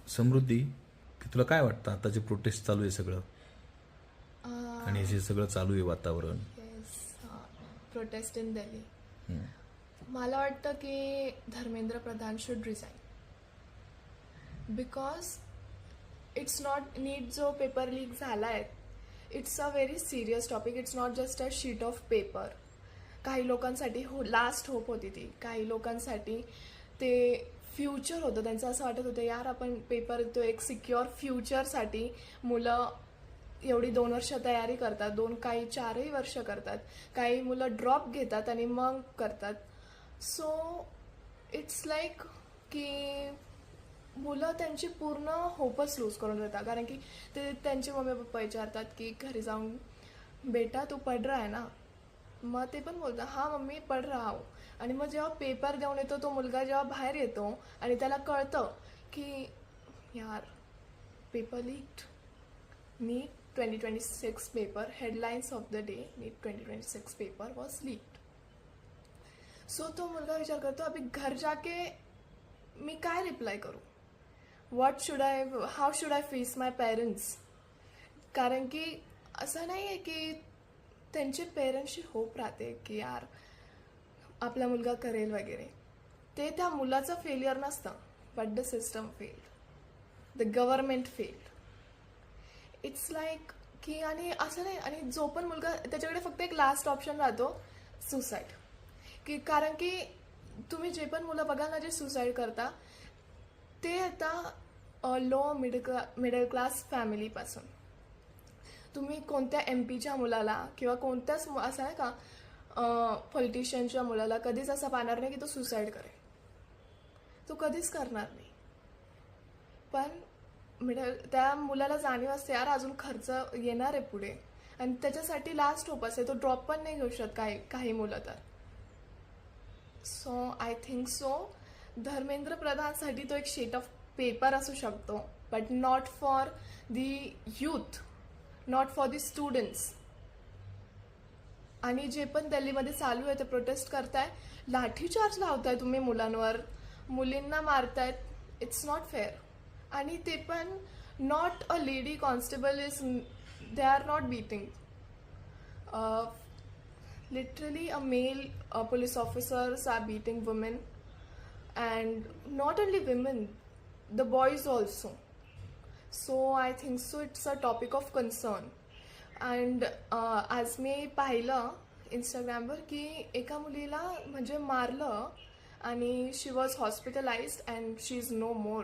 समृद्धी, की तुला काय वाटतं आता जे प्रोटेस्ट चालू आहे सगळं आणि जे सगळं चालू आहे वातावरण? Yes, protest in Delhi. Hmm. मला वाटतं की Dharmendra Pradhan should resign, because it's not NEET जो पेपर लीक झाला आहे, it's a very serious topic. It's not just a sheet of paper. काही लोकांसाठी लास्ट होप होती ती. काही लोकांसाठी ते फ्युचर होतं त्यांचं. असं वाटत होतं यार आपण पेपर देतो एक सिक्युअर फ्युचरसाठी. मुलं एवढी 2 वर्ष तयारी करतात, काही 4ही वर्ष करतात, काही मुलं ड्रॉप घेतात आणि मग करतात. सो इट्स लाईक की मुलं त्यांची पूर्ण होपच लूज करून देतात. कारण की ते त्यांचे मम्मी पप्पा विचारतात की घरी जाऊन बेटा तू पढ़ रहा है ना, मग ते पण बोलतात हां मम्मी पढ़ रहा हूँ. आणि मग जेव्हा पेपर देऊन येतो तो मुलगा, जेव्हा बाहेर येतो आणि त्याला कळतं की यार paper leaked, NEET 2026 paper, headlines of the day, NEET 2026 paper was leaked. So तो मुलगा विचार करतो अभी घर जाके मी काय रिप्लाय करू, how should I face my parents. कारण की असं नाही आहे की त्यांचे पेरेंट्सची होप राहते की यार आपला मुलगा करेल वगैरे. ते त्या मुलाचं फेलियर नसतं, but the system failed, the government failed. It's like की आणि असं नाही. आणि जो पण मुलगा त्याच्याकडे फक्त एक लास्ट ऑप्शन राहतो, सुसाईड. की कारण की तुम्ही जे पण मुलं बघाल ना जे सुसाईड करता, ते आता लो मिडल क्लास फॅमिलीपासून. तुम्ही कोणत्या MP च्या मुलाला किंवा कोणत्याच असं आहे का पॉलिटिशियनच्या मुलाला कधीच असं पाहणार नाही की तो सुसाईड करेल. तो कधीच करणार नाही. पण त्या मुलाला जाणीव असते यार अजून खर्च येणार आहे पुढे, आणि त्याच्यासाठी लास्ट होप असते. तो ड्रॉप पण नाही घेऊ शकत काही मुलं तर. So I think so Dharmendra प्रधानसाठी तो एक शीट ऑफ पेपर असू शकतो, but not for the youth, not for the students. आणि जे पण दिल्लीमध्ये चालू आहे ते प्रोटेस्ट करताय, लाठीचार्ज लावताय तुम्ही मुलांवर, मुलींना मारतायत. It's not fair. आणि ते पण not a lady constable they are not beating. Literally a male police officers are beating women, and not only women, the boys also. So I think so it's a topic of concern. And आज मी पाहिलं इंस्टाग्रामवर की एका मुलीला म्हणजे मारलं आणि she was hospitalised and she is no more.